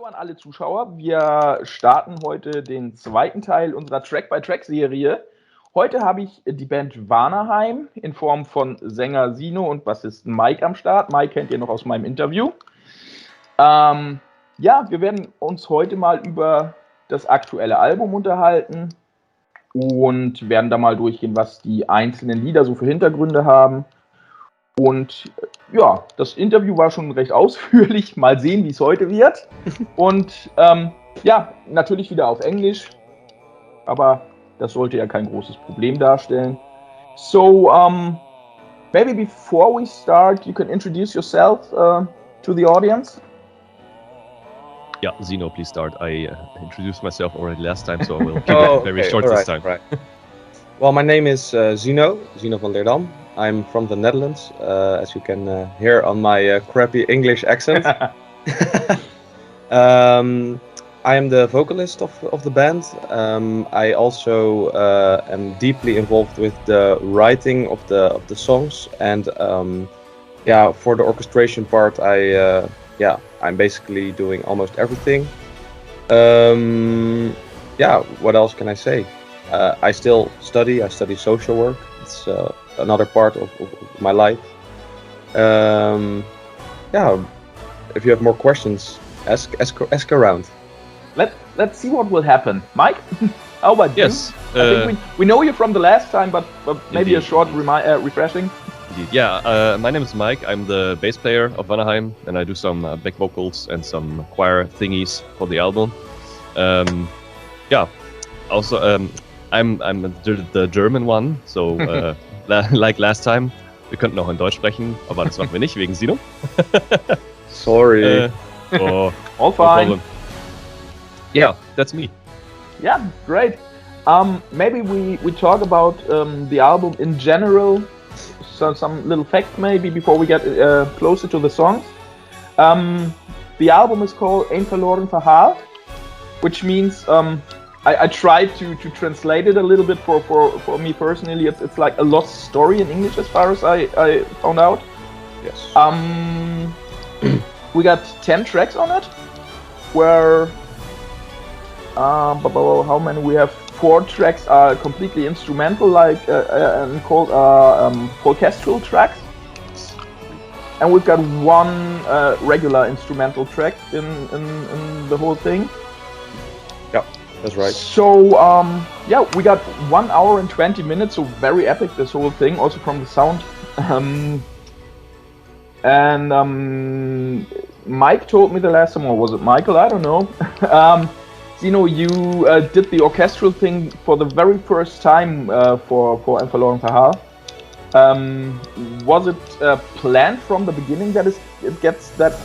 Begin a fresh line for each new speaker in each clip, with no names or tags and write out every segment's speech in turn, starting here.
an alle Zuschauer. Wir starten heute den zweiten Teil unserer Track-by-Track-Serie. Heute habe ich die Band VANAHEIM in Form von Sänger Zino und Bassist Mike am Start. Mike kennt ihr noch aus meinem Interview. Wir werden uns heute mal über das aktuelle Album unterhalten und werden da mal durchgehen, was die einzelnen Lieder so für Hintergründe haben. Und ja, das Interview war schon recht ausführlich. Mal sehen, wie es heute wird. Und natürlich wieder auf Englisch. Aber das sollte ja kein großes Problem darstellen. So, maybe before we start, you can introduce yourself to the audience.
Yeah, Zino, please start. I introduced myself already last time, so I will keep it very short this time.
Right. Well, my name is Zino van Leerdam. I'm from the Netherlands, as you can hear on my crappy English accent. I am the vocalist of the band. I also am deeply involved with the writing of the songs, and for the orchestration part, I'm basically doing almost everything. What else can I say? I still study. I study social work. It's another part of my life. If you have more questions, ask around.
Let's see what will happen. Mike, how about you?
Yes.
I think we know you from the last time, but maybe
Indeed.
a short refreshing.
Indeed. Yeah, my name is Mike. I'm the bass player of VANAHEIM, and I do some back vocals and some choir thingies for the album. Also, I'm the German one, so like last time. Wir könnten auch in Deutsch sprechen, aber das machen wir nicht, wegen Zino.
Sorry.
All
No
fine.
problem. Yeah, that's me.
Yeah, great. Maybe we talk about the album in general. So some little facts maybe before we get closer to the songs. The album is called Een verloren Verhaal, which means I tried to translate it a little bit for me personally. It's like a lost story in English, as far as I found out.
Yes.
We got 10 tracks on it, where how many we have? 4 tracks are completely instrumental, and called orchestral tracks, and we've got 1 regular instrumental track in the whole thing.
Yeah, that's right.
So we got 1 hour and 20 minutes, so very epic, this whole thing, also from the sound. Mike told me the last time, or was it Michael? I don't know. Zino, you did the orchestral thing for the very first time for Een verloren Verhaal. Was it planned from the beginning that it gets that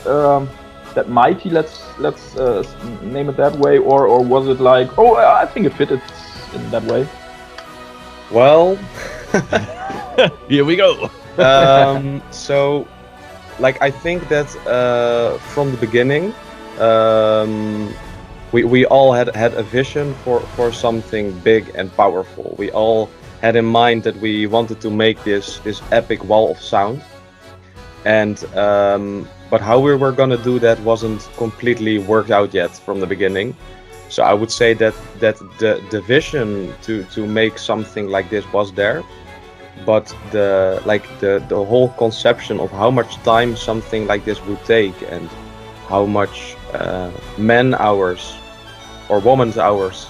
mighty? Let's name it that way, or was it like, I think it fitted in that way?
Well,
Here we go.
So, I think that from the beginning, we all had a vision for something big and powerful. We all had in mind that we wanted to make this epic wall of sound, and but how we were gonna do that wasn't completely worked out yet from the beginning. So I would say that the vision to make something like this was there, but the whole conception of how much time something like this would take and how much man hours or woman's hours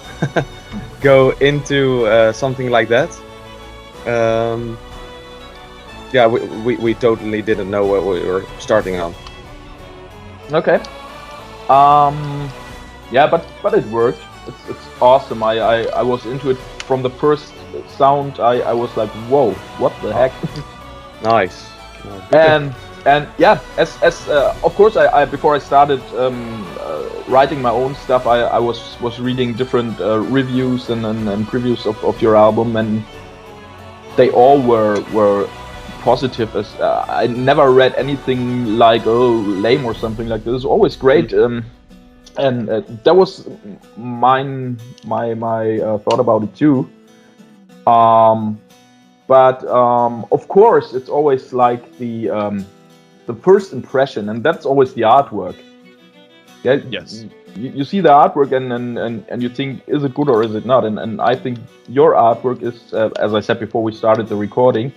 go into something like that. We totally didn't know what we were starting on.
Okay. But it worked. It's awesome. I was into it from the first sound. I was like, whoa, what the heck?
Nice.
And yeah, as of course, I before I started writing my own stuff, I was reading different reviews and previews of your album, and they all were positive. As I never read anything like lame or something like this. It's always great, and that was my thought about it too. But of course, it's always like the first impression, and that's always the artwork. Yeah.
Yes.
You see the artwork and you think, is it good or is it not? And I think your artwork is, as I said before we started the recording,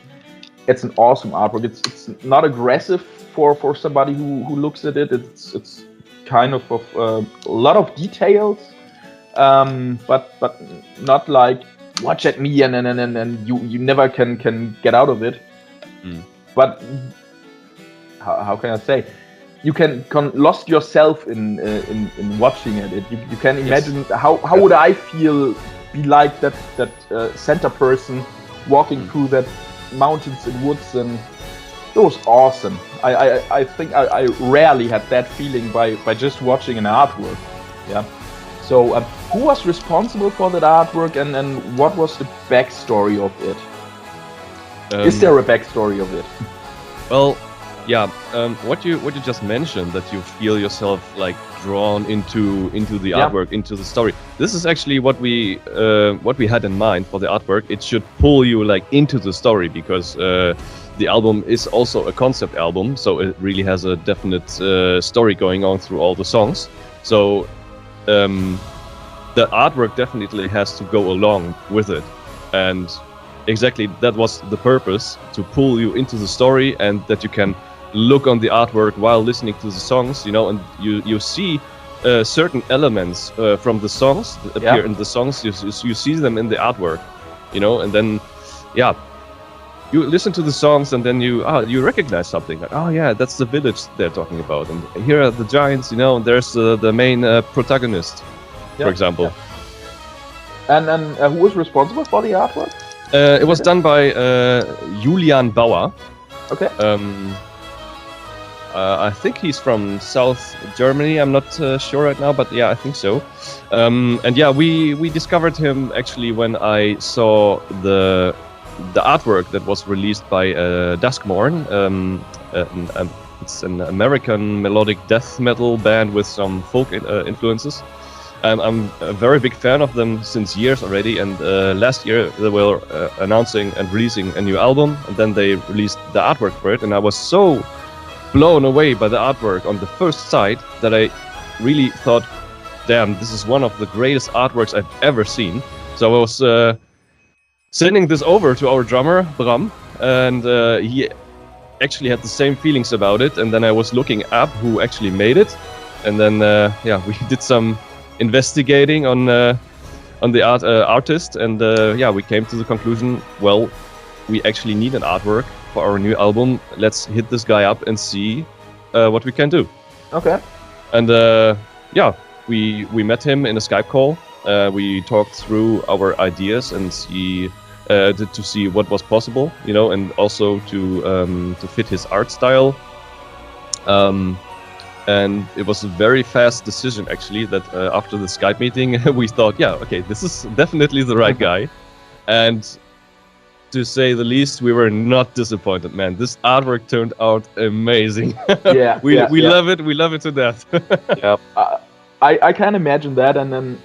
it's an awesome artwork. It's not aggressive for somebody who looks at it. It's kind of a lot of details, but not like watch at me and you never can get out of it. But how can I say? You can lost yourself in watching it. You can imagine how would I be like that center person walking through that mountains and woods, and it was awesome. I think I rarely had that feeling by just watching an artwork. Yeah. So who was responsible for that artwork, and what was the backstory of it? Is there a backstory of it?
Well, yeah. What you just mentioned, that you feel yourself like drawn into the artwork, into the story. This is actually what we had in mind for the artwork. It should pull you like into the story, because the album is also a concept album, so it really has a definite story going on through all the songs. So the artwork definitely has to go along with it, and exactly that was the purpose, to pull you into the story, and that you can look on the artwork while listening to the songs, and you see certain elements from the songs that appear in the songs. You see them in the artwork, and then you listen to the songs, and then you recognize something, like, oh yeah, that's the village they're talking about, and here are the giants, and there's the main protagonist, for example.
And who was responsible for the artwork?
It was done by Julian Bauer.
Okay.
I think he's from South Germany. I'm not sure right now, but yeah, I think so. And yeah, we discovered him actually when I saw the artwork that was released by Duskmorn. It's an American melodic death metal band with some folk influences. I'm a very big fan of them since years already, and last year they were announcing and releasing a new album, and then they released the artwork for it, and I was so blown away by the artwork on the first sight that I really thought, damn, this is one of the greatest artworks I've ever seen. So I was sending this over to our drummer, Bram, and he actually had the same feelings about it, and then I was looking up who actually made it, and then we did some investigating on the artist, and we came to the conclusion, well, we actually need an artwork for our new album. Let's hit this guy up and see what we can do.
Okay.
And we met him in a Skype call. We talked through our ideas and to see what was possible, and also to fit his art style. And it was a very fast decision, actually, that after the Skype meeting, we thought, okay, this is definitely the right guy. And to say the least, we were not disappointed, man. This artwork turned out amazing. We love it. We love it to death.
I can imagine that, and then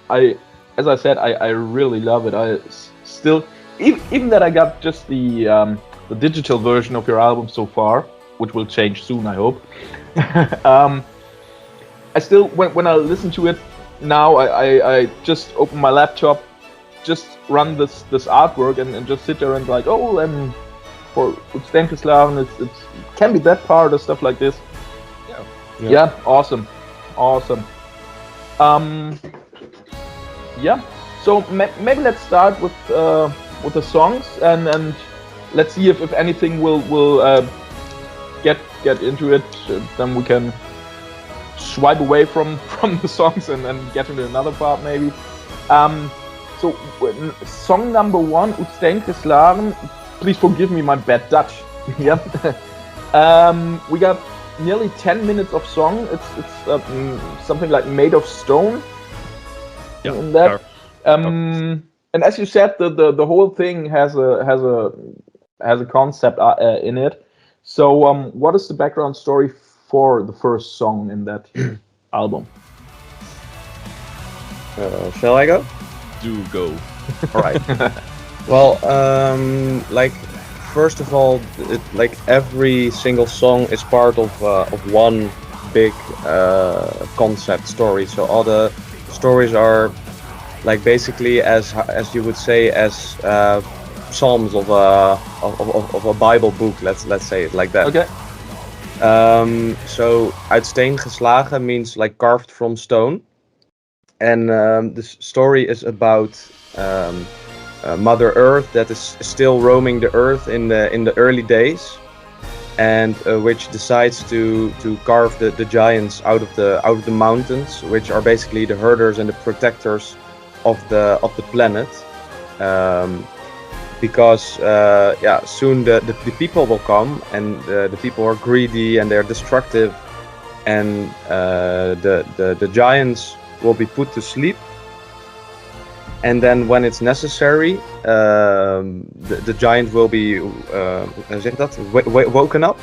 as I said, I really love it. I still, even that I got just the digital version of your album so far, which will change soon, I hope. I still, when I listen to it now, I just open my laptop, just run this artwork, and just sit there and like, for Utstenkeslaven, it can be that part or stuff like this. Yeah, awesome. So maybe let's start with the songs, and let's see if anything will get into it. Then we can swipe away from the songs and get into another part maybe. So song number 1, Utstenkeslaven. Please forgive me my bad Dutch. We got nearly 10 minutes of song. It's something like Made of Stone. In that. And as you said, the whole thing has a concept in it. So what is the background story for the first song in that album?
Shall I go?
Do go.
All right. Well, first of all, every single song is part of one big concept story. So all the stories are like basically as you would say as psalms of a Bible book. Let's say it like that.
Okay.
So uit steen geslagen means like carved from stone, and the story is about Mother Earth that is still roaming the earth in the early days, and which decides to carve the giants out of the mountains, which are basically the herders and the protectors of the planet. Because soon the people will come, and the people are greedy and they're destructive, and the giants will be put to sleep. And then when it's necessary, the giant will be woken up.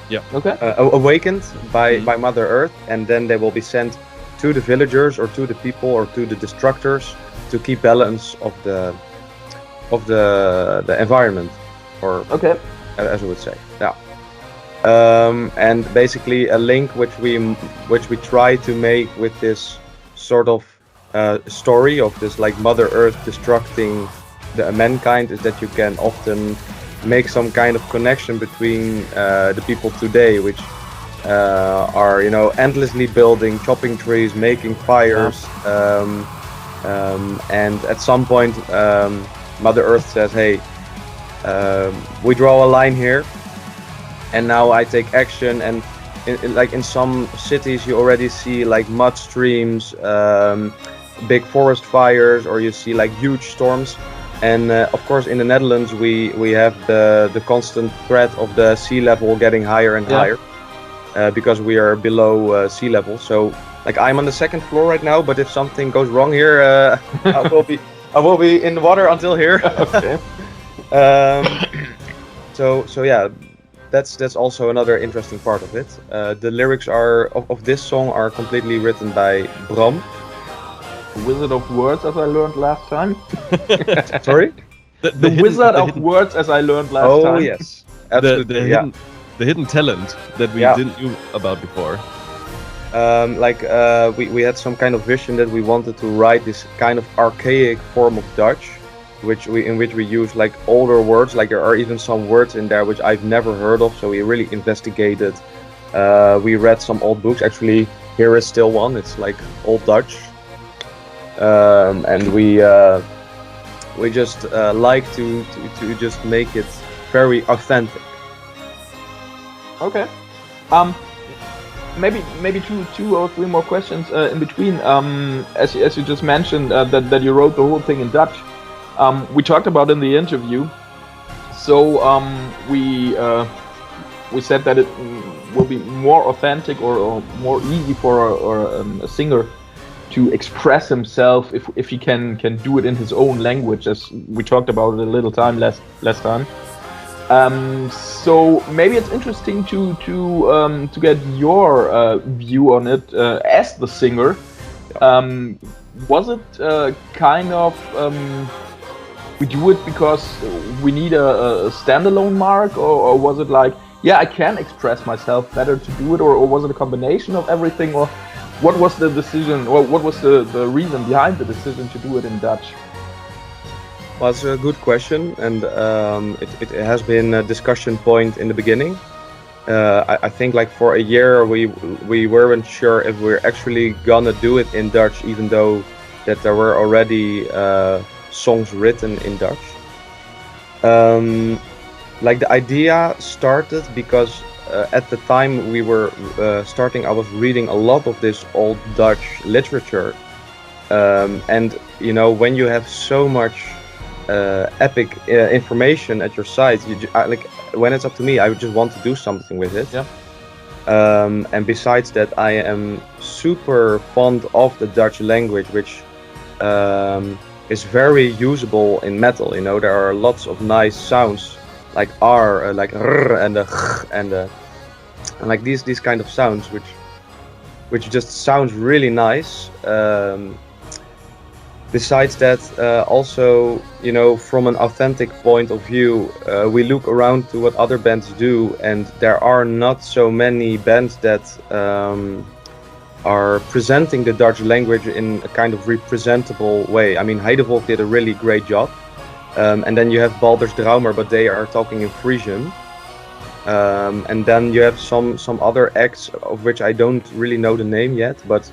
Yeah.
Okay.
Awakened by Mother Earth, and then they will be sent to the villagers or to the people or to the destructors to keep balance of the environment, or
Okay.
as we would say. Yeah. And basically a link which we try to make with this sort of story of this like Mother Earth destructing the mankind is that you can often make some kind of connection between the people today, which are endlessly building, chopping trees, making fires, and at some point Mother Earth says, hey, we draw a line here, and now I take action. And in some cities you already see like mud streams, big forest fires, or you see like huge storms. And of course in the Netherlands we have the constant threat of the sea level getting higher and higher, because we are below sea level. So like I'm on the second floor right now, but if something goes wrong here, I will be in the water until here.
Okay.
So yeah, that's also another interesting part of it. The lyrics of this song are completely written by Bram.
Wizard of Words, as I learned last time.
Sorry?
The Wizard of Words, as I learned last time.
Oh yes, absolutely.
The hidden talent that we didn't know about before.
We had some kind of vision that we wanted to write this kind of archaic form of Dutch, in which we use like older words. Like there are even some words in there which I've never heard of. So we really investigated. We read some old books. Actually, here is still one. It's like Old Dutch, and we just like to just make it very authentic.
Okay. Maybe two or three more questions in between. As you just mentioned that you wrote the whole thing in Dutch. We talked about in the interview. So we said that it will be more authentic or more easy for a singer to express himself if he can do it in his own language, as we talked about it a little time last time. So maybe it's interesting to get your view on it as the singer. Was it kind of we do it because we need a standalone mark, or was it like, yeah, I can express myself better to do it, or was it a combination of everything, or what was the decision, or what was the reason behind the decision to do it in Dutch?
Well, it's a good question, and it has been a discussion point in the beginning. I think like for a year we weren't sure if we're actually gonna do it in Dutch, even though that there were already songs written in Dutch. Like the idea started because at the time we were starting, I was reading a lot of this old Dutch literature, and when you have so much epic information at your side, like when it's up to me, I just want to do something with it.
Yeah.
And besides that, I am super fond of the Dutch language, which is very usable in metal. There are lots of nice sounds like R, like R, and and like these kind of sounds, which just sounds really nice. besides that, also, you know, from an authentic point of view, we look around to what other bands do, and there are not so many bands that are presenting the Dutch language in a kind of representable way. I mean, Heidevolk did a really great job. And then you have Balders Draumer, but they are talking in Frisian. And then you have some other acts of which I don't really know the name yet, but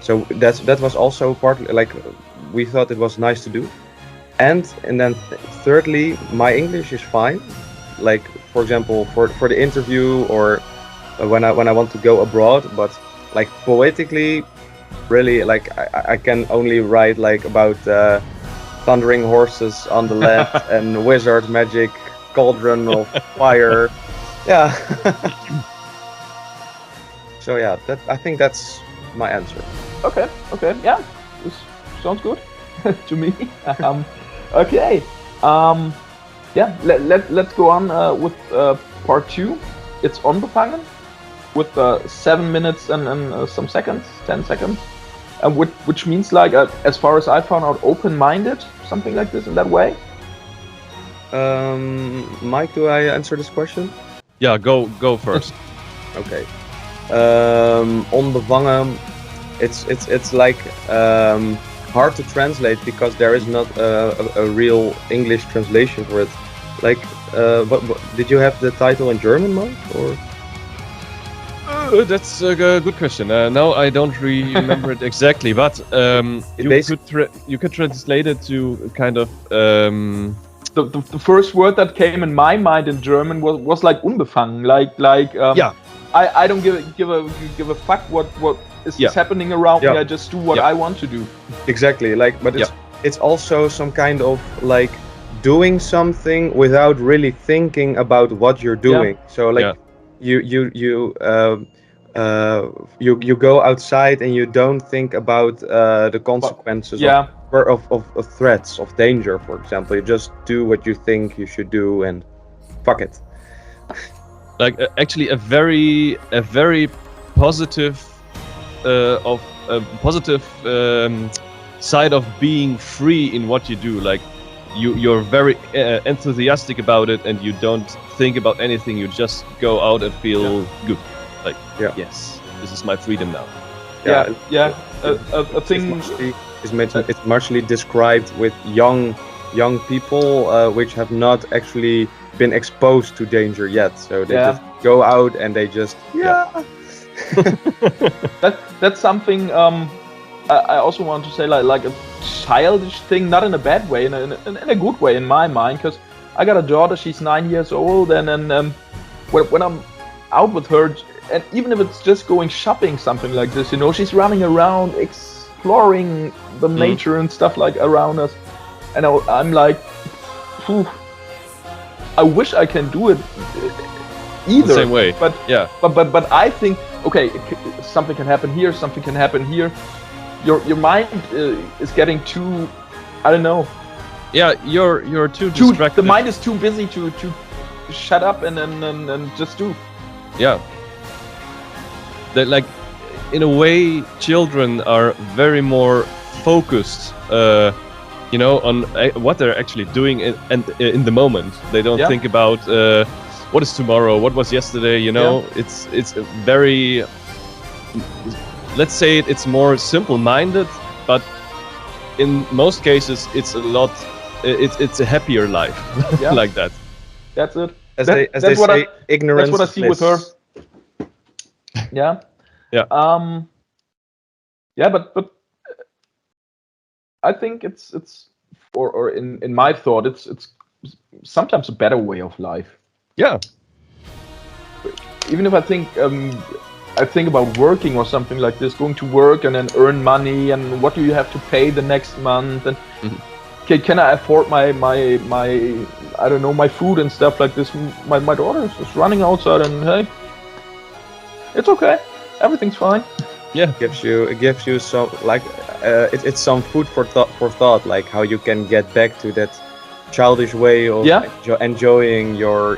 so that was also partly like we thought it was nice to do. And then thirdly, my English is fine. Like, for example, for the interview or when I want to go abroad, but like poetically, really, like I can only write like about thundering horses on the land and wizard magic cauldron of fire. Yeah. So yeah, I think that's my answer.
Okay, yeah, this sounds good to me. Okay, yeah, let's go on with part 2. It's Unbefangen with 7 minutes and some seconds, 10 seconds, which means like, as far as I found out, open-minded, something like this in that way.
Mike, do I answer this question?
Yeah, go first.
Okay. Onbevangen, it's like hard to translate because there is not a real English translation for it. Like, what did you have the title in German, Mike, or?
That's a good question. No, I don't remember it exactly, but you could translate it to kind of.
The first word that came in my mind in German was like unbefangen, like
yeah.
I don't give a fuck what is happening around me. I just do what I want to do.
Exactly, like, but it's also some kind of like doing something without really thinking about what you're doing. So like you go outside and you don't think about the consequences of threats, of danger, for example. You just do what you think you should do and fuck it.
Like actually a very positive side of being free in what you do. Like you're very enthusiastic about it, and you don't think about anything. You just go out and feel good. Like yes, this is my freedom now.
A thing
it's muchly described with young people which have not actually been exposed to danger yet, so they just go out and they just
that's something I also want to say, like a childish thing, not in a bad way, in a good way in my mind, because I got a daughter, she's 9 years old, and then when I'm out with her, and even if it's just going shopping, something like this, you know, she's running around exploring the nature and stuff like around us, and I'm like, phew, I wish I can do it either.
The same way.
But I think, okay, something can happen here, something can happen here. Your mind is getting too, I don't know.
Yeah, you're too distracted.
The mind is too busy to shut up and just do.
Yeah. That, like, in a way, children are very more focused, you know, on what they're actually doing in the moment. They don't think about what is tomorrow, what was yesterday. You know, it's a very, let's say it's more simple-minded, but in most cases it's a lot. It's a happier life like that.
That's it.
As they say, ignorance.
That's what I see with her. Yeah. But I think it's or in my thought, it's sometimes a better way of life.
Yeah.
Even if I think about working or something like this, going to work and then earn money, and what do you have to pay the next month, and can I afford my I don't know, my food and stuff like this. My daughter is just running outside, and hey, it's okay, everything's fine.
Yeah, it gives you some, like, it's some food for thought, like how you can get back to that childish way of enjoying your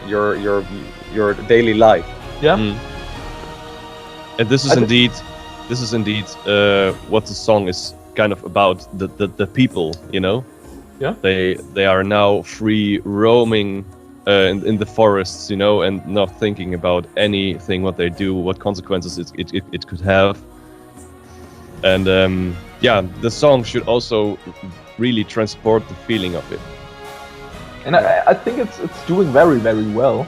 daily life.
And this is indeed what the song is kind of about the people, you know.
Yeah.
They are now free roaming in the forests, you know, and not thinking about anything what they do, what consequences it could have. And yeah, the song should also really transport the feeling of it.
And I think it's doing very, very well.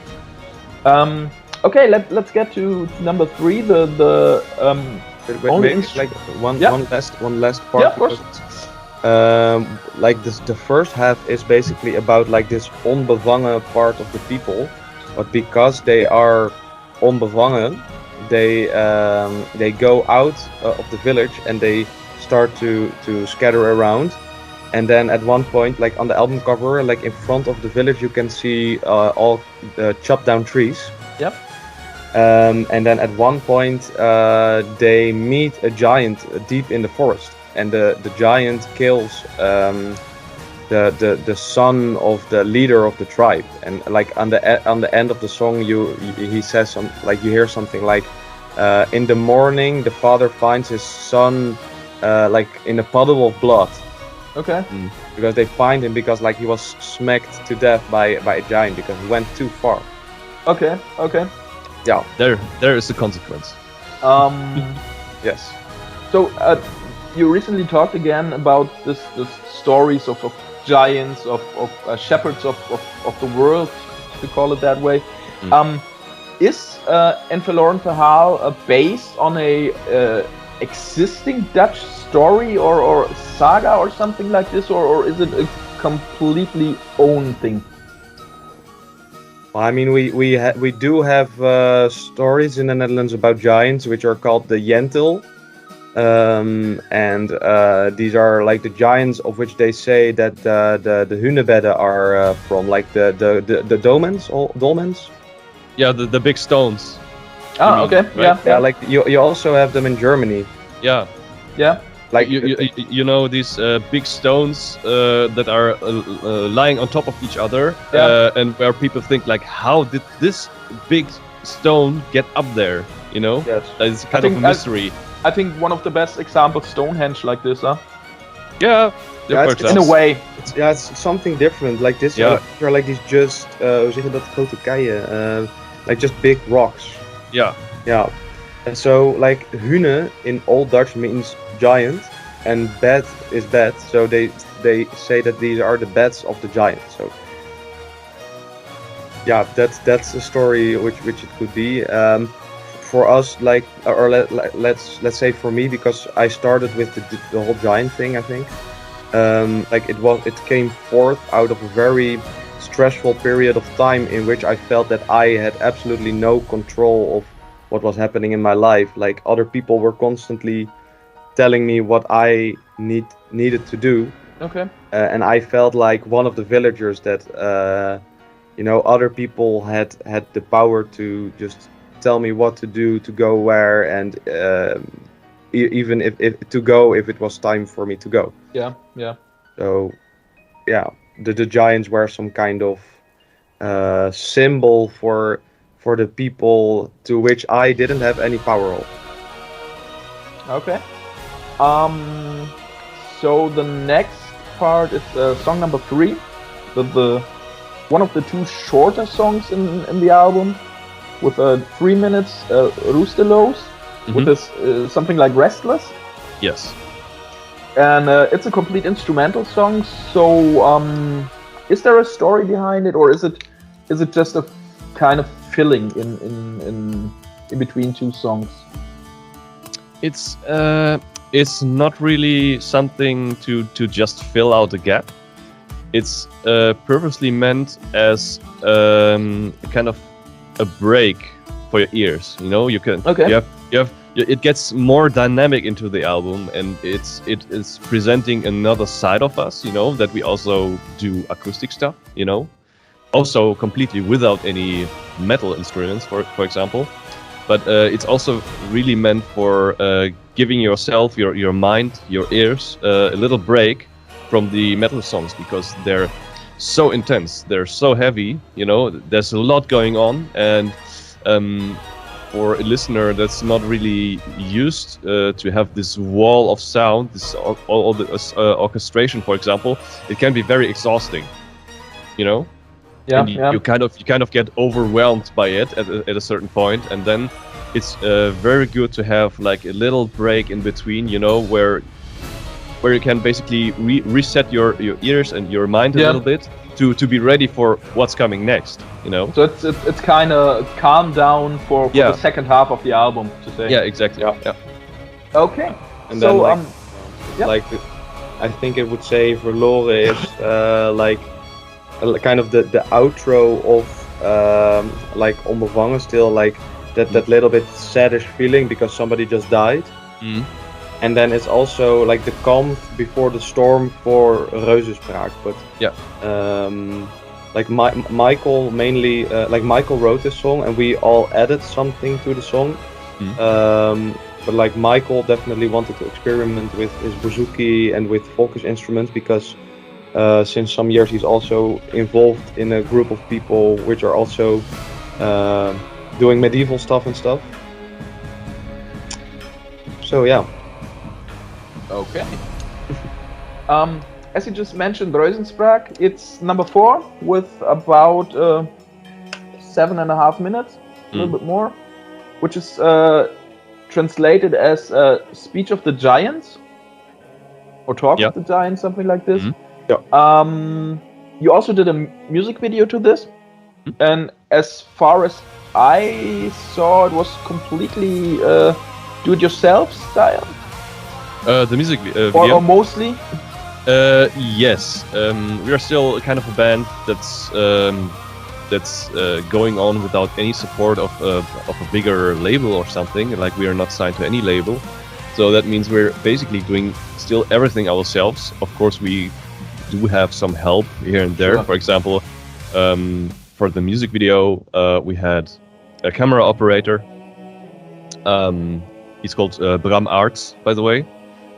Okay, let's get to number 3.
Maybe like one last part.
Yeah, of course.
Like the first half is basically about like this onbevangen part of the people, but because they are onbevangen, they go out of the village and they start to scatter around. And then at one point, like on the album cover, like in front of the village, you can see all chopped down trees.
Yep.
And then at one point, they meet a giant deep in the forest, and the giant kills the son of the leader of the tribe. And like on the end of the song, he says like you hear something like, in the morning, the father finds his son like in a puddle of blood.
Okay.
Because they find him because like he was smacked to death by a giant because he went too far.
Okay.
Yeah.
There is a consequence.
Yes.
So you recently talked again about this stories of giants, of shepherds of the world, to call it that way. Is Een verloren Verhaal based on a existing Dutch story or saga or something like this, or is it a completely own thing?
Well, I mean, we do have stories in the Netherlands about giants, which are called the Yentil, and these are like the giants of which they say that the hunebedden are from, like the dolmens.
Yeah, the big stones.
Oh, okay.
Right?
Yeah.
Like you also have them in Germany.
Yeah.
Like
you know these big stones that are lying on top of each other, and where people think like, how did this big stone get up there? You know,
Yes.
It's kind of a mystery.
I think one of the best examples, Stonehenge, like this, huh?
Yeah, for
it's-
In a way.
it's something different. Like this,
Yeah.
are like these just hoe zeg je dat, grote keien, like just big rocks.
Yeah.
Yeah. And so like hune in Old Dutch means giant, and bed is bed. So they say that these are the beds of the giant. So yeah, that's a story which it could be. For us, like, or let's say for me, because I started with the whole giant thing. I think like it came forth out of a very stressful period of time in which I felt that I had absolutely no control of what was happening in my life. Like other people were constantly telling me what I needed to do.
Okay.
And I felt like one of the villagers that other people had the power to just tell me what to do, to go where, and even if to go if it was time for me to go.
Yeah.
So yeah, the giants were some kind of symbol for the people to which I didn't have any power of.
Okay. So the next part is song number 3, the one of the 2 shorter songs in the album, with 3 minutes Roesteloos, with this something like Restless.
Yes.
And it's a complete instrumental song. So is there a story behind it, or is it just a kind of filling in between 2 songs?
It's not really something to just fill out a gap. It's purposely meant as kind of a break for your ears. You know, you can.
Okay.
You have. It gets more dynamic into the album, and it is presenting another side of us. You know, that we also do acoustic stuff. You know, also completely without any metal instruments, for example. But it's also really meant for giving yourself, your mind, your ears a little break from the metal songs, because they're so intense, they're so heavy, you know, there's a lot going on, and for a listener that's not really used to have this wall of sound, this all the orchestration, for example, it can be very exhausting, you know.
Yeah,
and you kind of get overwhelmed by it at a certain point, and then it's very good to have like a little break in between, you know, where you can basically reset your ears and your mind a little bit to be ready for what's coming next, you know.
So it's kind of calm down for the second half of the album, to say.
Yeah, exactly. Yeah.
Okay.
And
so
then like I think it would say verloren is like kind of the outro of like onbevangen, still like that little bit saddish feeling because somebody just died. And then it's also like the calm before the storm for Reuzenspraak. But like Michael mainly, like Michael wrote this song and we all added something to the song. But like Michael definitely wanted to experiment with his bouzouki and with folkish instruments because since some years he's also involved in a group of people which are also doing medieval stuff and stuff. So yeah.
Okay. As you just mentioned, Reuzenspraak, it's number 4 with about 7.5 minutes, a little bit more, which is translated as Speech of the Giants or Talk of the Giants, something like this. You also did a music video to this, and as far as I saw, it was completely do-it-yourself style.
The music video?
Or mostly?
Yes. We are still kind of a band that's going on without any support of a bigger label or something. Like, we are not signed to any label. So that means we're basically doing still everything ourselves. Of course, we do have some help here and there. For example, for the music video, we had a camera operator. He's called Bram Arts, by the way.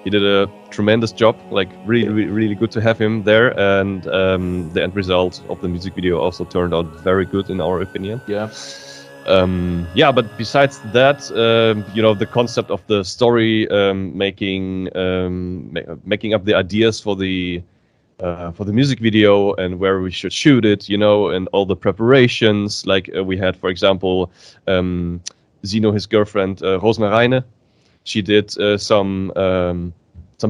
He did a tremendous job, like really good to have him there, and the end result of the music video also turned out very good in our opinion. But besides that, you know, the concept of the story, making up the ideas for the music video and where we should shoot it, you know, and all the preparations, like we had, for example, Zino, his girlfriend, Roosmarijn. She did some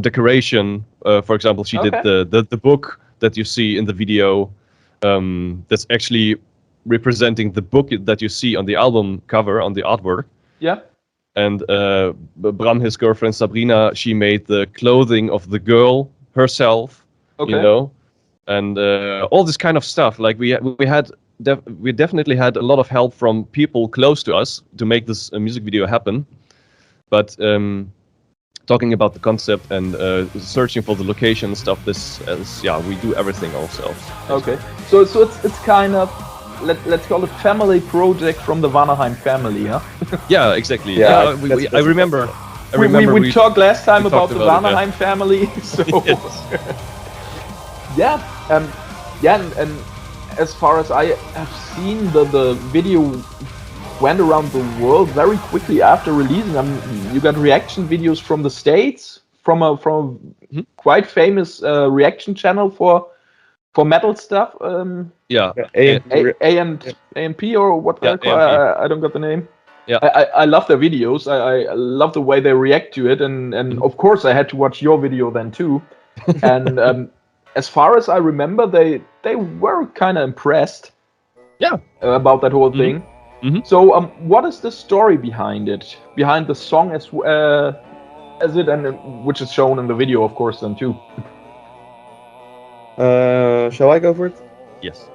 decoration. For example, she did the book that you see in the video. That's actually representing the book that you see on the album cover, on the artwork. Yeah. And Bram, his girlfriend Sabrina, she made the clothing of the girl herself. You know, and all this kind of stuff. Like we definitely had a lot of help from people close to us to make this music video happen. But talking about the concept and searching for the location and stuff, we do everything ourselves. Okay,
so it's kind of, let's call it family project from the VANAHEIM family, huh?
Yeah, exactly. Yeah, I remember.
We talked last time about the VANAHEIM family. So and as far as I have seen, the video went around the world very quickly after releasing. You got reaction videos from the States, from a quite famous reaction channel for metal stuff. AMP or what I don't got the name. Yeah, I love their videos. I love the way they react to it, and of course I had to watch your video then too. And as far as I remember, they were kind of impressed. About that whole thing. So, what is the story behind it? Behind the song as it, and which is shown in the video, of course, then too.
Shall I go for it?
Yes.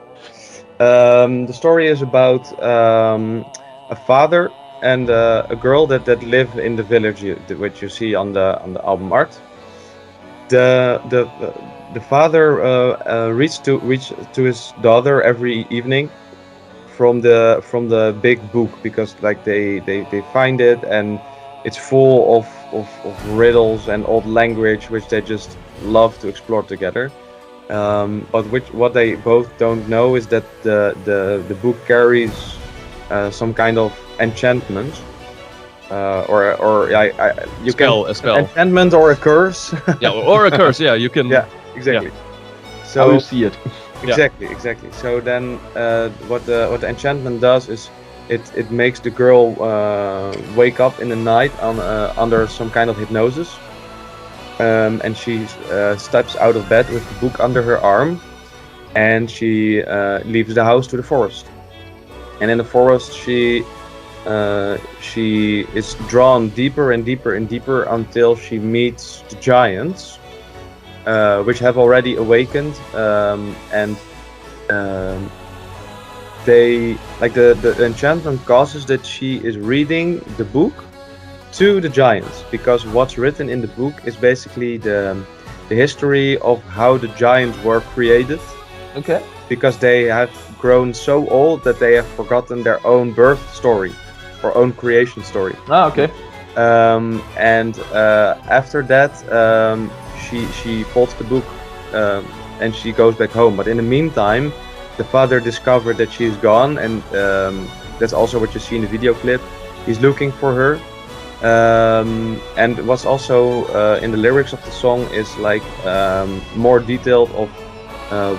The story is about a father and a girl that live in the village, which you see on the album art. The father reads to his daughter every evening from the big book, because like they find it and it's full of riddles and old language which they just love to explore together. But what they both don't know is that the book carries some kind of enchantment, you
Spell,
can
a spell.
enchantment or a curse.
Yeah, or a curse. Yeah, you can.
Yeah, exactly.
How
So
you see it.
exactly. So then, what the enchantment does is it makes the girl wake up in the night under some kind of hypnosis, and she steps out of bed with the book under her arm, and she leaves the house to the forest. And in the forest, she is drawn deeper and deeper and deeper until she meets the giants, which have already awakened, and they the enchantment causes that she is reading the book to the giants, because what's written in the book is basically the history of how the giants were created,
Okay.
because they have grown so old that they have forgotten their own birth story or own creation story.
Ah, okay.
And after that, she folds the book, and she goes back home. But in the meantime, the father discovered that she's gone, and that's also what you see in the video clip. He's looking for her, and what's also in the lyrics of the song is like more detailed of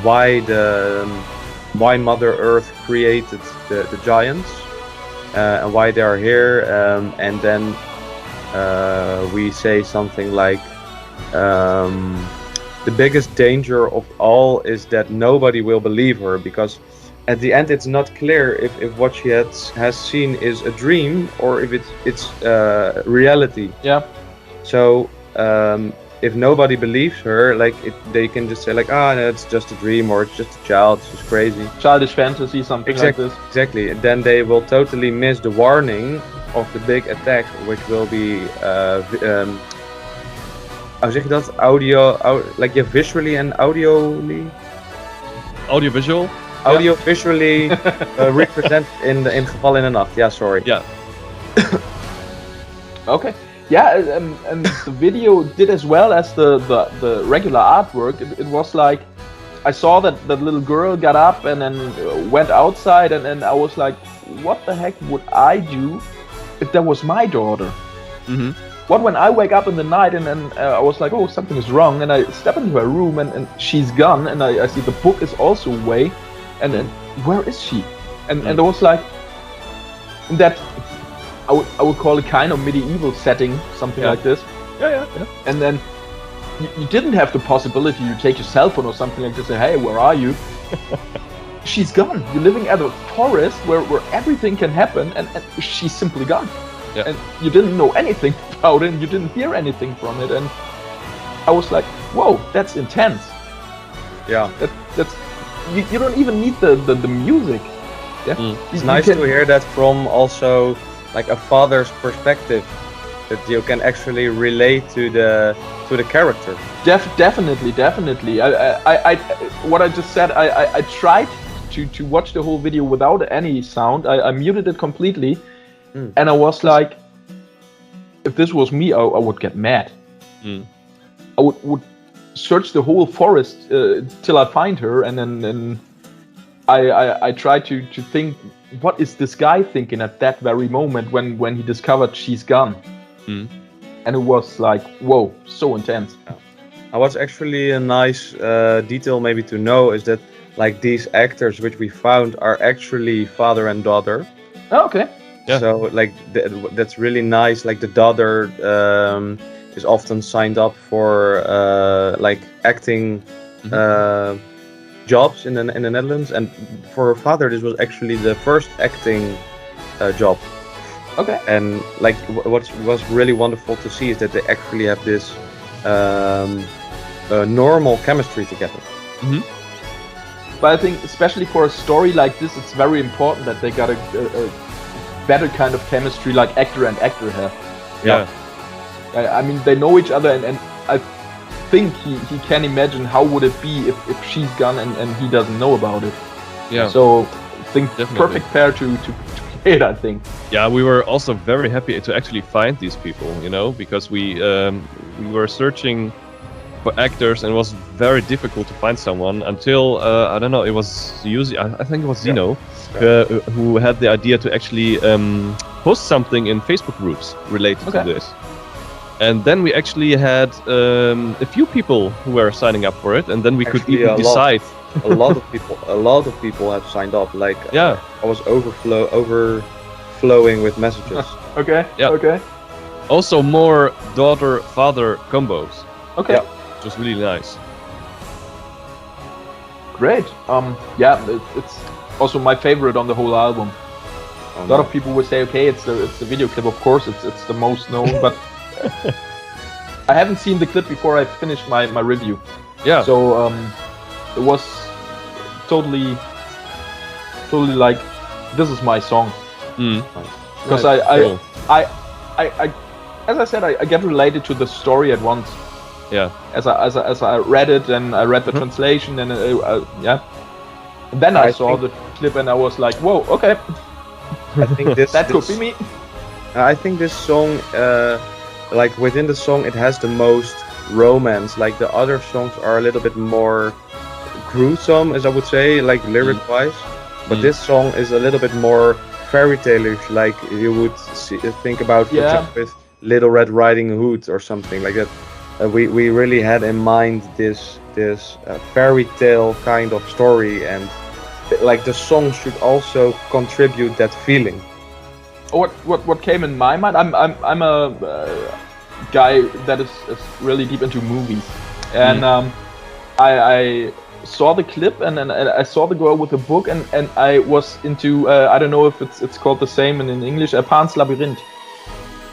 why Mother Earth created the giants, and why they are here, and then we say something like the biggest danger of all is that nobody will believe her, because at the end it's not clear if what she has seen is a dream or if it's reality.
Yeah.
So if nobody believes her, like they can just say like, no, it's just a dream, or it's just a child, she's crazy.
Childish fantasy, something like this.
Exactly. And then they will totally miss the warning of the big attack, which will be hoe zeg je dat? Visually and audially?
Audiovisual.
Audiovisually represent in Geval in de Nacht. Yeah, sorry.
Yeah.
Okay. Yeah, and the video did as well as the regular artwork. It was like, I saw that little girl got up and then went outside, and then I was like, what the heck would I do if that was my daughter?
Mm-hmm.
What when I wake up in the night and then I was like, oh, something is wrong, and I step into her room and she's gone, and I see the book is also away, and then where is she? And I was like, that I would call it kind of medieval setting, something like this.
Yeah.
And then you didn't have the possibility to take your cell phone or something like this and say, hey, where are you? She's gone. You're living at a forest where everything can happen, and she's simply gone.
Yeah.
And you didn't know anything about it, and you didn't hear anything from it, and I was like, whoa, that's intense.
Yeah.
That's you don't even need the music. Yeah.
It's nice to hear that from also like a father's perspective, that you can actually relate to the character.
Definitely. I what I just said, I tried to watch the whole video without any sound. I muted it completely, and I was like, if this was me, I would get mad. I would search the whole forest till I find her, and then I try to think, what is this guy thinking at that very moment when he discovered she's gone? And it was like, whoa, so intense.
What's actually a nice detail maybe to know is that like these actors which we found are actually father and daughter.
Oh, okay.
Yeah.
So like that's really nice. Like the daughter is often signed up for like acting jobs in the Netherlands, and for her father this was actually the first acting job.
Okay.
And like what was really wonderful to see is that they actually have this normal chemistry together.
But I think especially for a story like this, it's very important that they got a better kind of chemistry, like actor and actor have.
Yeah.
I mean, they know each other, and I think he can imagine how would it be if she's gone and he doesn't know about it.
Yeah.
So I think
Definitely.
perfect pair to play it, I think.
Yeah, we were also very happy to actually find these people, you know, because we were searching for actors, and it was very difficult to find someone until I don't know, it was I think it was Zino who had the idea to actually post something in Facebook groups related
Okay.
to this. And then we actually had a few people who were signing up for it, and then we could
Actually,
even
a lot.
decide.
A lot of people have signed up. Like
Yeah.
I was overflowing with messages.
Okay.
Yeah.
Okay.
Also, more daughter-father combos,
Okay.
Yeah.
which was really nice.
Great. Yeah, it's also my favorite on the whole album.
Oh,
A lot of people would say, okay, it's the video clip. Of course, it's the most known, but I haven't seen the clip before I finished my review.
Yeah.
So it was totally like, this is my song,
Mm.
because
Cool.
I as I said, I get related to the story at once.
Yeah.
As I read it, and I read the translation, and yeah. And then I saw the clip and I was like, whoa, okay,
I think this
that could be me.
I think this song, like within the song, it has the most romance. Like the other songs are a little bit more gruesome, as I would say, like lyric-wise. But this song is a little bit more fairy tale-ish, like you would think about, for example, with Little Red Riding Hood or something like that. We really had in mind this fairy tale kind of story, and like the song should also contribute that feeling.
What came in my mind? I'm a guy that is really deep into movies, and I saw the clip, and then I saw the girl with the book, and I was into I don't know if it's called the same in English, Pan's Labyrinth.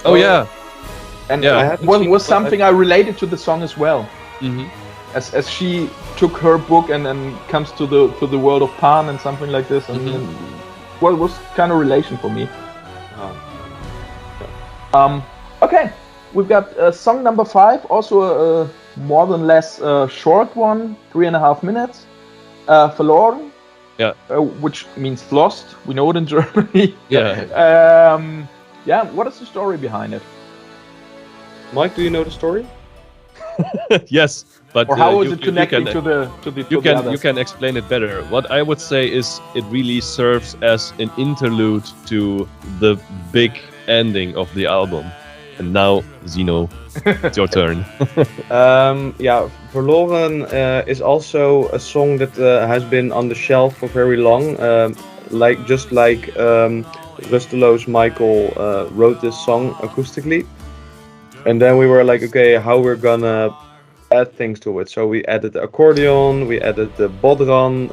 Oh yeah.
And
Yeah.
was something I related to the song as well.
Mm-hmm.
As she took her book and comes to the world of Pan and something like this, and what was kind of relation for me. Okay, we've got song number 5, also a more than less short one, 3.5 minutes. Verloren, which means lost. We know it in Germany.
Yeah.
Yeah. What is the story behind it?
Mike, do you know the story?
Yes, but
Or how is
you-
it
you
connecting
can-
to the
You
others?
can explain it better. What I would say is it really serves as an interlude to the big ending of the album. And now, Zino, it's your turn.
Yeah, Verloren is also a song that has been on the shelf for very long. Like Rusteloos Michael wrote this song acoustically, and then we were like, okay, how we're gonna add things to it. So we added the accordion, we added the bodran,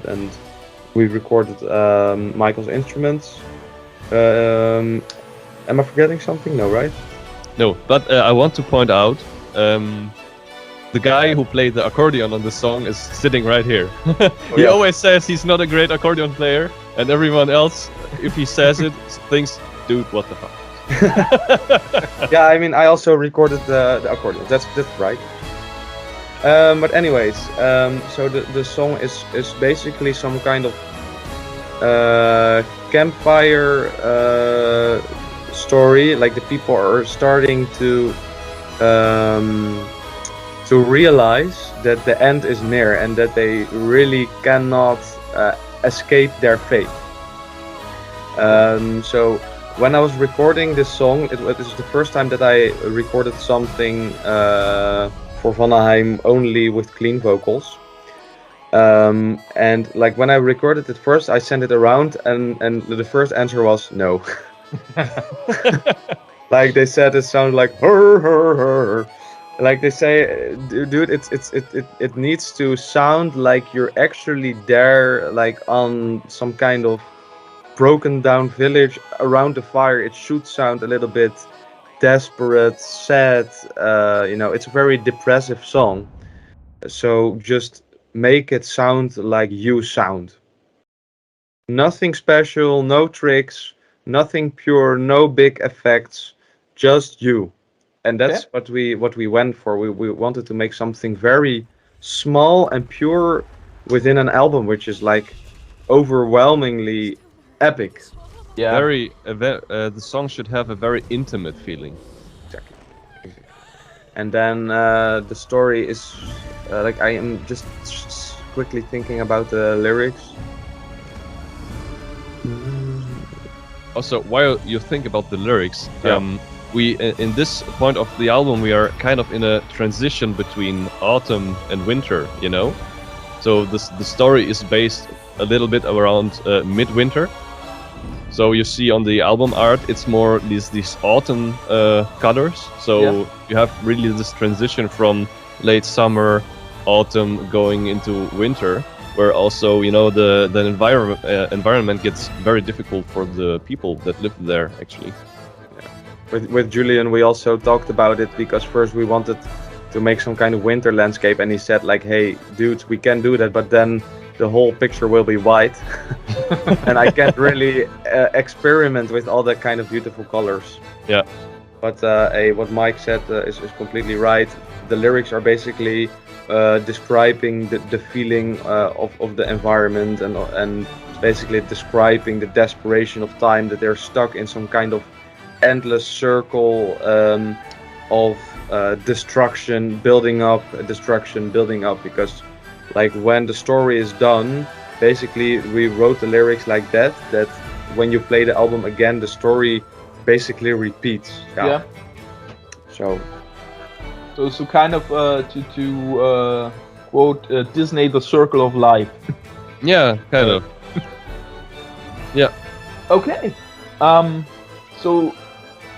and we recorded Michael's instruments. Am I forgetting something? No, right?
No, but I want to point out the guy who played the accordion on the song is sitting right here. He always says he's not a great accordion player, and everyone else, if he says it, thinks, dude, what the fuck.
Yeah, I mean, I also recorded the accordion. That's right. But anyways, so the song is basically some kind of campfire story. Like the people are starting to realize that the end is near and that they really cannot escape their fate. So when I was recording this song, this is the first time that I recorded something for VANAHEIM only with clean vocals. And like when I recorded it first, I sent it around, and the first answer was no. Like they said, it sounded like her. Like they say, dude, it needs to sound like you're actually there, like on some kind of broken down village around the fire. It should sound a little bit desperate, sad. It's a very depressive song. So just make it sound like you sound. Nothing special, no tricks, nothing pure, no big effects, just you. And that's what we went for. We wanted to make something very small and pure within an album, which is like overwhelmingly epic.
Yeah.
The song should have a very intimate feeling.
Exactly. And then the story is like, I am just quickly thinking about the lyrics.
Also, while you think about the lyrics,
Yeah.
we in this point of the album we are kind of in a transition between autumn and winter. You know, so the story is based a little bit around midwinter. So you see on the album art, it's more these autumn colors. So you have really this transition from late summer, autumn going into winter, where also the environment gets very difficult for the people that live there actually.
With Julian, we also talked about it because first we wanted to make some kind of winter landscape, and he said like, "Hey, dudes, we can do that, but then the whole picture will be white, and I can't really experiment with all that kind of beautiful colors."
Yeah.
But what Mike said is completely right. The lyrics are basically describing the feeling of the environment and basically describing the desperation of time, that they're stuck in some kind of endless circle of destruction building up, because like when the story is done, basically we wrote the lyrics like that when you play the album again, the story basically repeats.
Yeah.
So
kind of to quote Disney, the circle of life.
Yeah, kind of. Yeah.
Okay. So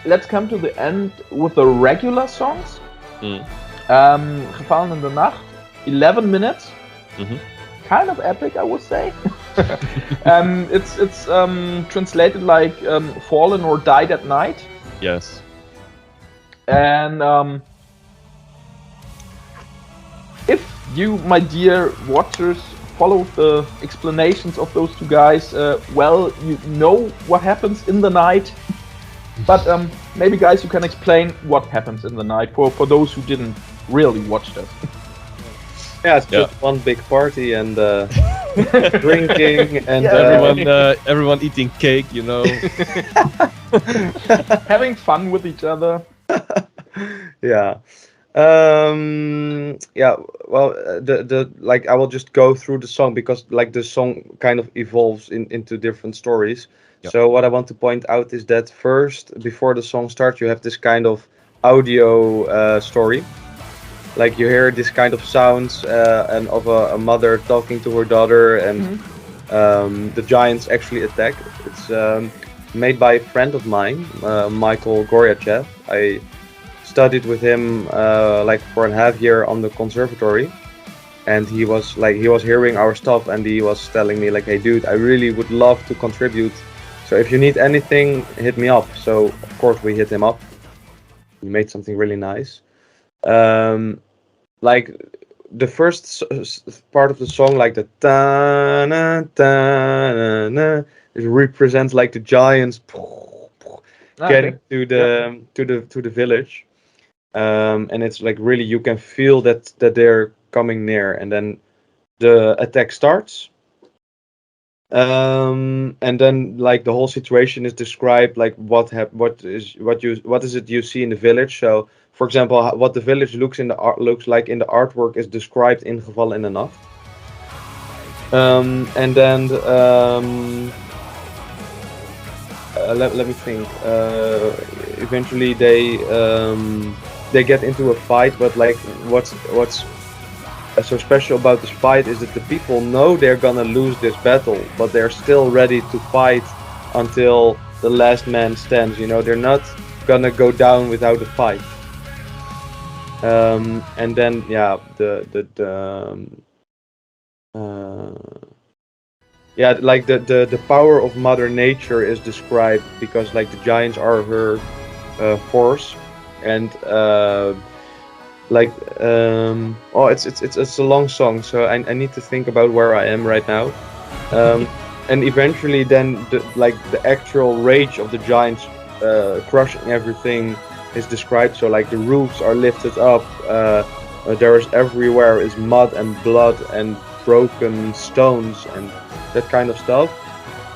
let's come to the end with the regular songs. Gefallen in the Nacht, 11 minutes. Kind of epic, I would say. It's translated like fallen or died at night.
Yes.
And if you, my dear watchers, follow the explanations of those two guys, well, you know what happens in the night. But maybe, guys, you can explain what happens in the night for those who didn't really watch that.
Yeah, it's just one big party and drinking and
everyone eating cake, you know.
Having fun with each other.
Yeah. Well, the like I will just go through the song because like the song kind of evolves into different stories. Yep. So what I want to point out is that first, before the song starts, you have this kind of audio story. Like you hear this kind of sounds and of a mother talking to her daughter, and the giants actually attack. It's made by a friend of mine, Michael Goryachev. I studied with him like for a half year on the conservatory, and he was hearing our stuff, and he was telling me like, "Hey dude, I really would love to contribute. So if you need anything, hit me up." So of course we hit him up. We made something really nice. Like the first part of the song, like the ta-na, ta-na-na, it represents like the giants getting to the village, and it's like really you can feel that they're coming near, and then the attack starts. And then like the whole situation is described, like what is it you see in the village. So for example, what the village looks like in the artwork is described in Gevallen in de Nacht. And then let me think. Eventually they get into a fight, but like what's so special about this fight is that the people know they're gonna lose this battle, but they're still ready to fight until the last man stands. You know, they're not gonna go down without a fight. And then the power of Mother Nature is described, because like the giants are her force, and it's a long song, so I need to think about where I am right now. And eventually then the actual rage of the giants crushing everything is described. So like the roofs are lifted up, there is everywhere is mud and blood and broken stones and that kind of stuff.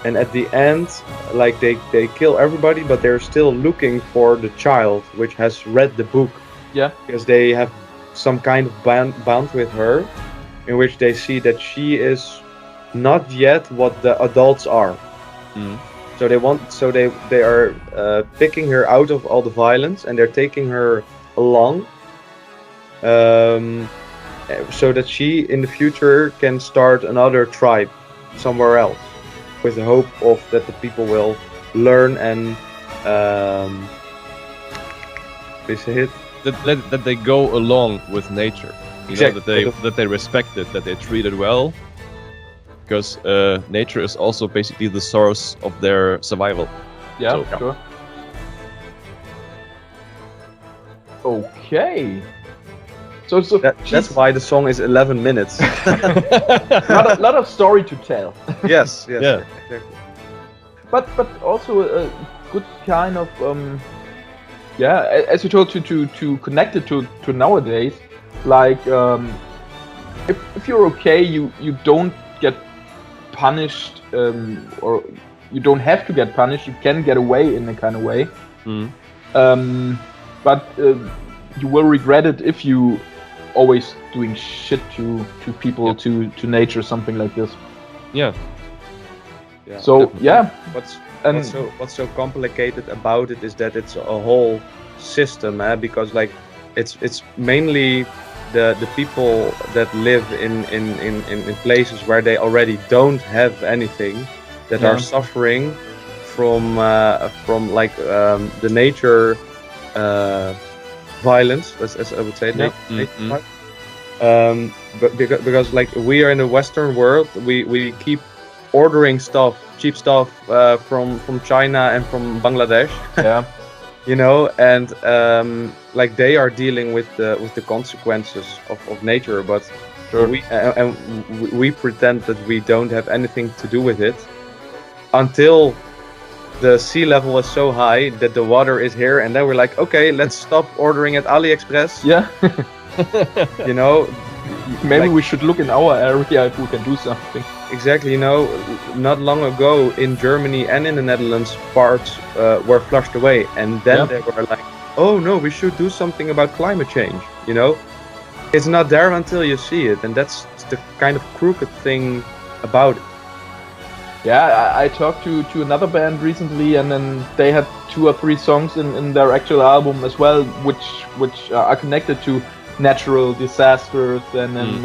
And at the end, like they kill everybody, but they're still looking for the child which has read the book.
Yeah.
Because they have some kind of bond with her, in which they see that she is not yet what the adults are. So they are picking her out of all the violence, and they're taking her along, so that she in the future can start another tribe somewhere else, with the hope of that the people will learn and they say it
that they go along with nature.
Exactly.
That they respect it, that they treat it well, because nature is also basically the source of their survival.
Yeah,
So,
sure. Okay. So
that's why the song is 11 minutes.
lot of story to tell.
Yes.
Yeah.
Exactly.
But also a good kind of as you told, to connect it to nowadays, like if you're okay, you don't get punished, or you don't have to get punished. You can get away in a kind of way. But you will regret it if you always doing shit to people, to nature, something like this.
Yeah.
So yeah.
What's so complicated about it is that it's a whole system, because like it's mainly the people that live in places where they already don't have anything, that are suffering from like the nature violence, as I would say. But because like we are in the Western world, we keep ordering cheap stuff from China and from Bangladesh.
Yeah.
And like they are dealing with the consequences of nature, but
Sure.
we pretend that we don't have anything to do with it until the sea level is so high that the water is here, and then we're like, okay, let's stop ordering at AliExpress.
Yeah. Maybe
like,
we should look in our area if we can do something.
Exactly. Not long ago in Germany and in the Netherlands, parts were flushed away, and then they were like, oh no, we should do something about climate change. It's not there until you see it, and that's the kind of crooked thing about it.
Yeah, I talked to another band recently, and then they had 2 or 3 songs in their actual album as well, which are connected to natural disasters and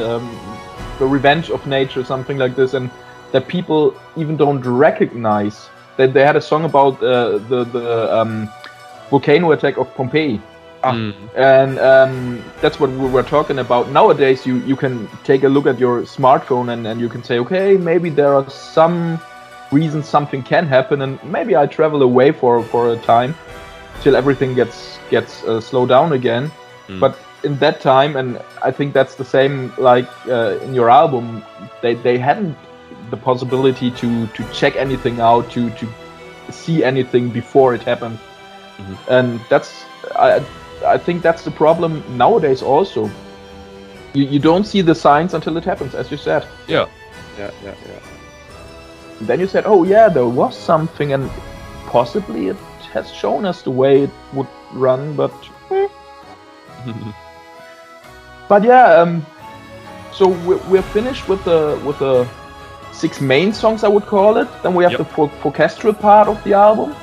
the revenge of nature, something like this, and that people even don't recognize. That they had a song about the volcano attack of Pompeii. And that's what we were talking about. Nowadays you can take a look at your smartphone and you can say, okay, maybe there are some reasons something can happen, and maybe I travel away for a time till everything gets slowed down again. But in that time, and I think that's the same like in your album, they hadn't the possibility to check anything out, to see anything before it happened. And that's I think that's the problem nowadays also. You don't see the signs until it happens, as you said.
Yeah.
And then you said, oh yeah, there was something, and possibly it has shown us the way it would run, but but yeah, so we're finished with the 6 main songs, I would call it. Then we have the orchestral part of the album,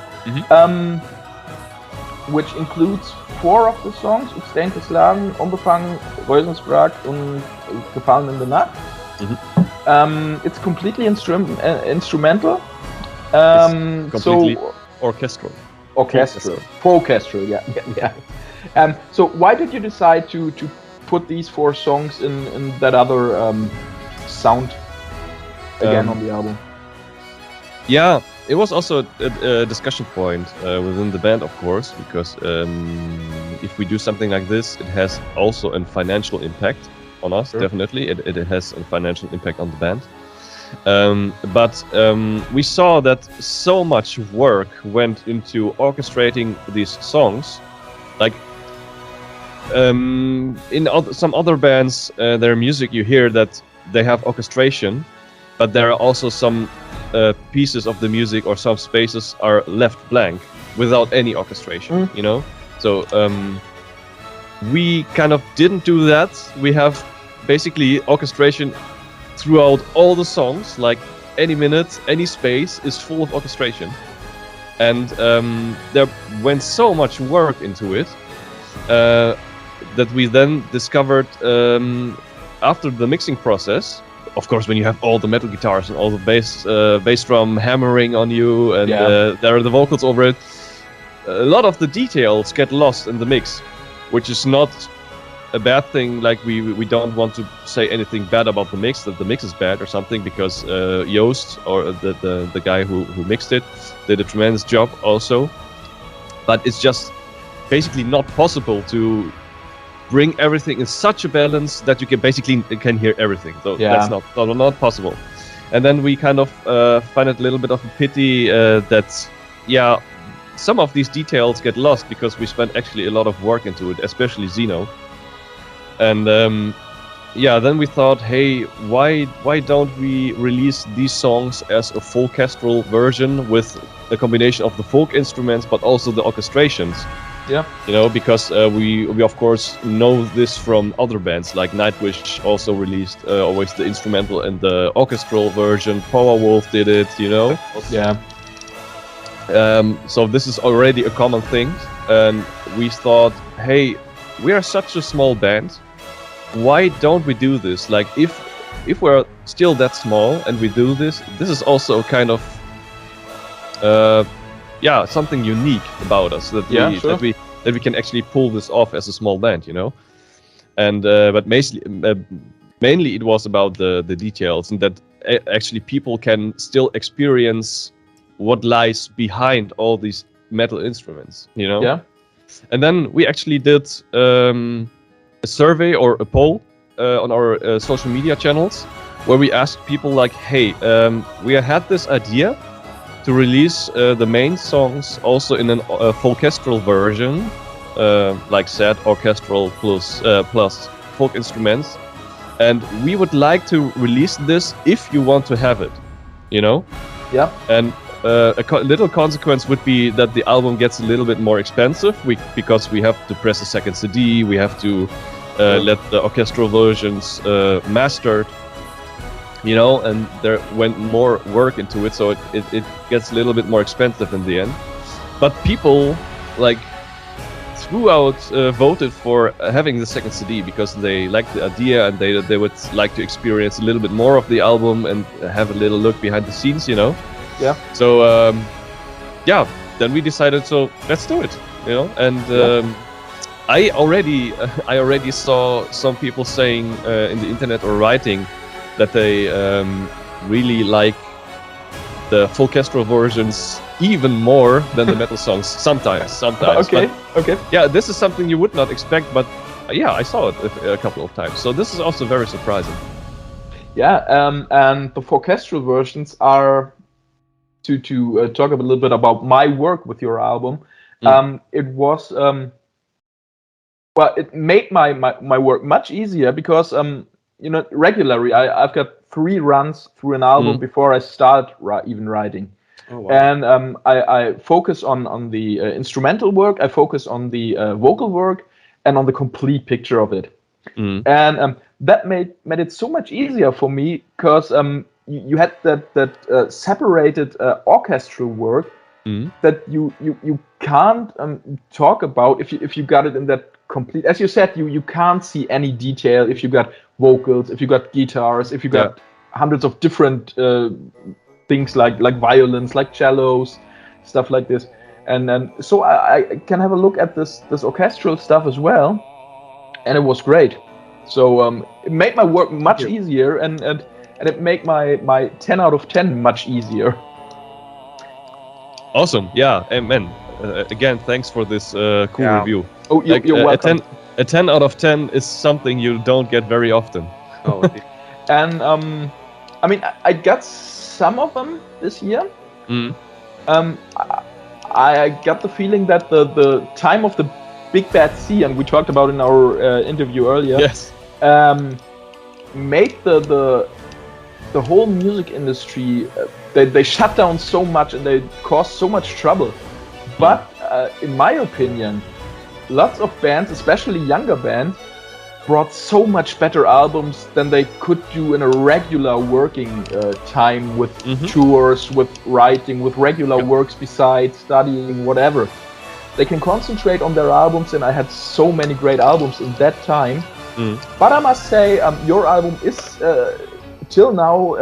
which includes 4 of the songs: Entstehung, Unbefangen, Reuzenspraak und Gefallen in der Nacht. It's completely instrumental.
It's completely orchestral.
Orchestral, yeah. So why did you decide to put these 4 songs in that other sound again on the album?
Yeah, it was also a discussion point within the band, of course, because if we do something like this, it has also a financial impact on us. Sure. Definitely, it has a financial impact on the band. But we saw that so much work went into orchestrating these songs. Like in some other bands, their music, you hear that they have orchestration, but there are also some pieces of the music or some spaces are left blank without any orchestration, So we kind of didn't do that. We have basically orchestration throughout all the songs, like any minute, any space is full of orchestration. and there went so much work into it that we then discovered after the mixing process. Of course, when you have all the metal guitars and all the bass drum hammering on you, and there are the vocals over it, a lot of the details get lost in the mix, which is not a bad thing. Like we don't want to say anything bad about the mix, that the mix is bad or something, because Joost, or the guy who mixed it, did a tremendous job also. But it's just basically not possible to bring everything in such a balance that you can hear everything. So that's not possible. And then we kind of find it a little bit of a pity that some of these details get lost, because we spent actually a lot of work into it, especially Zino. And then we thought, hey, why don't we release these songs as a full orchestral version with a combination of the folk instruments but also the orchestrations?
Yeah.
You know, because we of course know this from other bands, like Nightwish also released always the instrumental and the orchestral version. Powerwolf did it, you know.
Yeah.
So this is already a common thing, and we thought, hey, we are such a small band. Why don't we do this? Like, if we're still that small and we do this is also kind of something unique about us, that we can actually pull this off as a small band, you know. And but mainly it was about the details, and that actually people can still experience what lies behind all these metal instruments, you know.
Yeah.
And then we actually did a survey or a poll on our social media channels, where we asked people like, hey, we had this idea to release the main songs also in a full orchestral version, like said, orchestral plus folk instruments, and we would like to release this if you want to have it, you know.
Yeah.
And little consequence would be that the album gets a little bit more expensive, because we have to press a second CD, we have to let the orchestral versions mastered, you know, and there went more work into it, so it gets a little bit more expensive in the end. But people like throughout voted for having the second CD, because they liked the idea, and they would like to experience a little bit more of the album and have a little look behind the scenes, you know. Yeah. So then we decided, so let's do it, you know. And I already saw some people saying in the internet or writing that they really like the full orchestral versions even more than the metal songs. Sometimes.
Okay.
Yeah, this is something you would not expect, but I saw it a couple of times. So this is also very surprising.
Yeah, and the orchestral versions are, to talk a little bit about my work with your album. It was it made my work much easier, because you know, regularly I've got 3 runs through an album before I start even writing. Oh, wow. And I focus on the instrumental work, I focus on the vocal work, and on the complete picture of it. And that made it so much easier for me, because you had that separated orchestral work that you can't talk about if you got it in that complete. As you said, you can't see any detail if you got vocals, if you got guitars, if you got hundreds of different things like violins, like cellos, stuff like this. And so I can have a look at this orchestral stuff as well, and it was great. So it made my work much easier, and it made my 10 out of 10 much easier.
Awesome, yeah, amen. Again, thanks for this cool review.
Oh, you're welcome.
A 10 out of 10 is something you don't get very often.
Oh,
and I mean, I got some of them this year. I got the feeling that the time of the Big Bad Sea, and we talked about in our interview earlier, made the whole music industry, they shut down so much and they caused so much trouble. But in my opinion, lots of bands, especially younger bands, brought so much better albums than they could do in a regular working time with tours, with writing, with regular works besides studying, whatever. They can concentrate on their albums, and I had so many great albums in that time. But I must say, your album is till now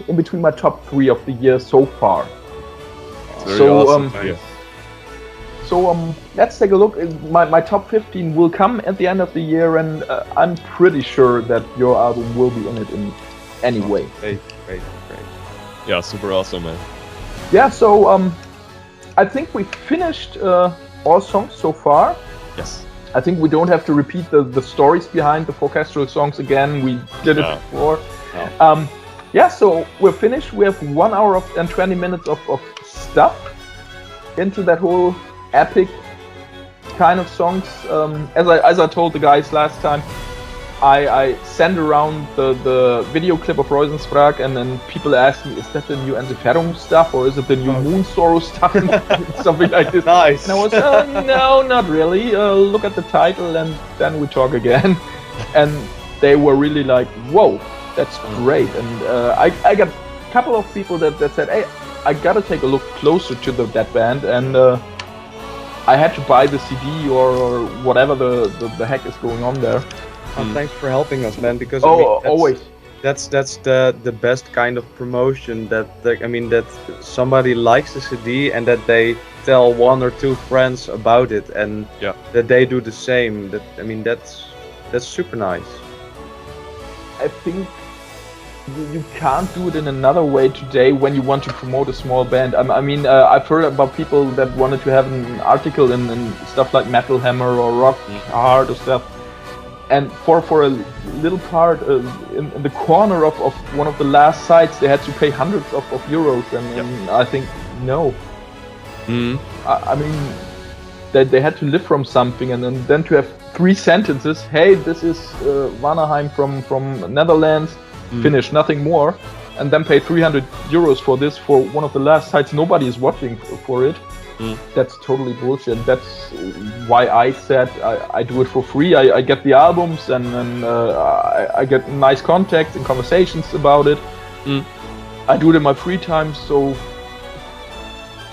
in between my top 3 of the year so far.
Very awesome.
So let's take a look. My top 15 will come at the end of the year, and I'm pretty sure that your album will be in it in any way.
Great.
Yeah, super awesome, man.
Yeah, so I think we finished all songs so far.
Yes.
I think we don't have to repeat the stories behind the orchestral songs again. We did it before.
No.
Yeah, so we're finished. We have 1 hour and 20 minutes of stuff into that whole epic kind of songs. As I told the guys last time, I send around the video clip of Reuzenspraak, and then people ask me, is that the new Een stuff, or is it the new Moon Sorrow stuff? Something like this.
Nice.
And I was, no, not really. Look at the title, and then we talk again. And they were really like, whoa, that's great. And I got a couple of people that said, hey, I gotta take a look closer to that band, and I had to buy the CD or whatever the heck is going on there.
Thanks for helping us, man. Because
always.
That's the best kind of promotion. That somebody likes the CD and that they tell 1 or 2 friends about it, and that they do the same. That's super nice.
I think you can't do it in another way today when you want to promote a small band. I've heard about people that wanted to have an article in stuff like Metal Hammer or Rock Hard or stuff, and for a little part in the corner of one of the last sites, they had to pay hundreds of euros, and I think no. They had to live from something, and then to have 3 sentences. Hey, this is VANAHEIM from Netherlands. Finish, nothing more, and then pay 300 euros for this for one of the last sites nobody is watching for it. That's totally bullshit. That's why I said I do it for free. I get the albums, and I get nice contacts and conversations about it. I do it in my free time, so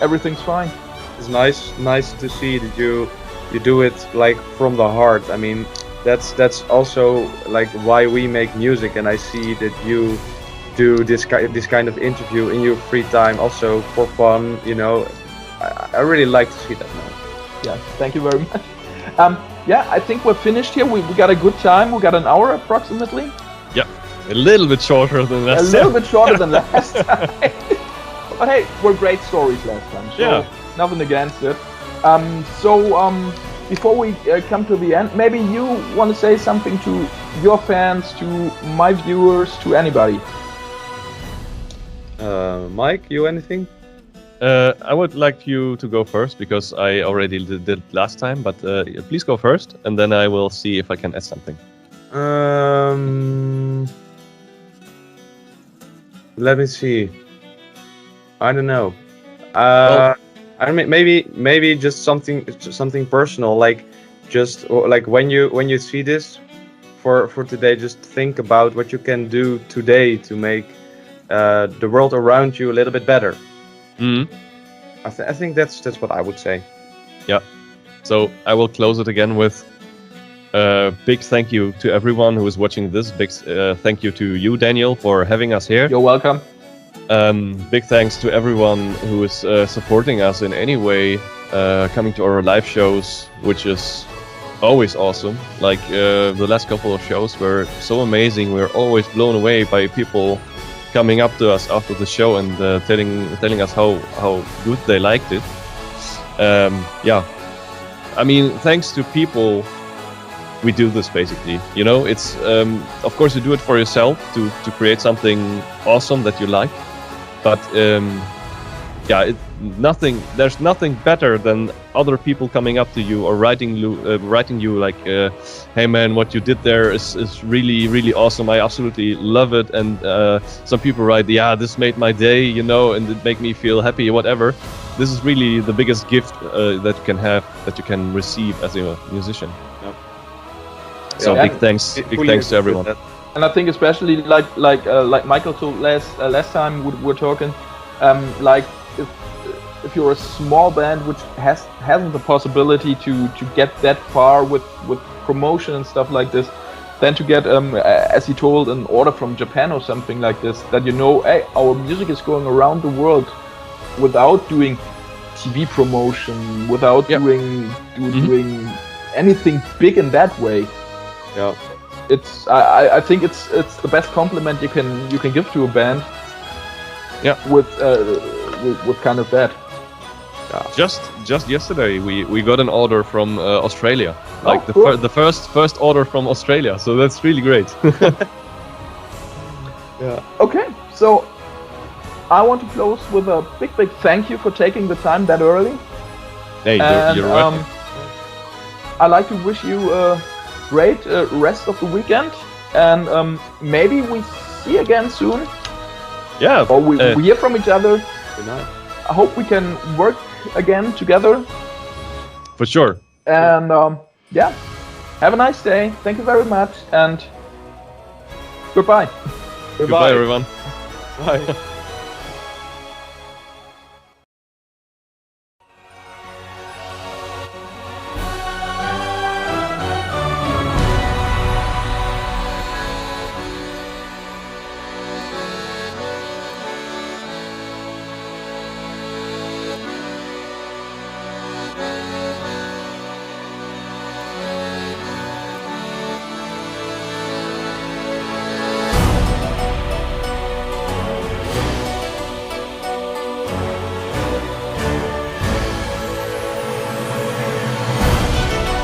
everything's fine.
It's nice to see that you do it like from the heart. I mean, that's also like why we make music, and I see that you do this kind of interview in your free time also for fun, you know. I really like to see that, man.
Yeah, thank you very much. I think we're finished here. We got a good time. We got an hour approximately.
Yeah, a little bit shorter than last time.
A little bit shorter than last time. But hey, were great stories last time, so nothing against it. Before we come to the end, maybe you want to say something to your fans, to my viewers, to anybody.
Mike, you anything?
I would like you to go first, because I already did it last time, but please go first, and then I will see if I can add something.
Let me see. I don't know. Maybe just something personal, like just like when you see this for today, just think about what you can do today to make the world around you a little bit better. I think that's what I would say.
Yeah. So I will close it again with big thank you to everyone who is watching this. Big thank you to you, Daniel, for having us here.
You're welcome.
Big thanks to everyone who is supporting us in any way, coming to our live shows, which is always awesome. Like the last couple of shows were so amazing. We're always blown away by people coming up to us after the show and telling us how good they liked it. I mean, thanks to people, we do this basically. You know, it's of course you do it for yourself to create something awesome that you like, but there's nothing better than other people coming up to you or writing you like, hey man, what you did there is really, really awesome. I absolutely love it. And some people write, yeah, this made my day, you know, and it made me feel happy, whatever. This is really the biggest gift that you can have, that you can receive as a musician.
Yep.
So
Yeah.
big thanks
We
to
agree with
everyone.
that.
And I think especially like Michael told last time we were talking, like if you're a small band which hasn't the possibility to get that far with promotion and stuff like this, then to get as he told, an order from Japan or something like this, that hey, our music is going around the world without doing TV promotion, without
Yep.
doing anything big in that way.
Yeah.
I think it's the best compliment you can give to a band.
Yeah.
With kind of that.
Just yesterday, we got an order from Australia. Like
cool.
the first order from Australia. So that's really great.
Yeah.
Okay, so I want to close with a big thank you for taking the time that early.
Hey,
And
you're welcome.
I'd like to wish you a great rest of the weekend, and maybe we see again soon,
Yeah.
or we hear from each other.
Good night.
I hope we can work again together.
For sure.
And yeah, have a nice day. Thank you very much, and goodbye.
Goodbye everyone.
Bye.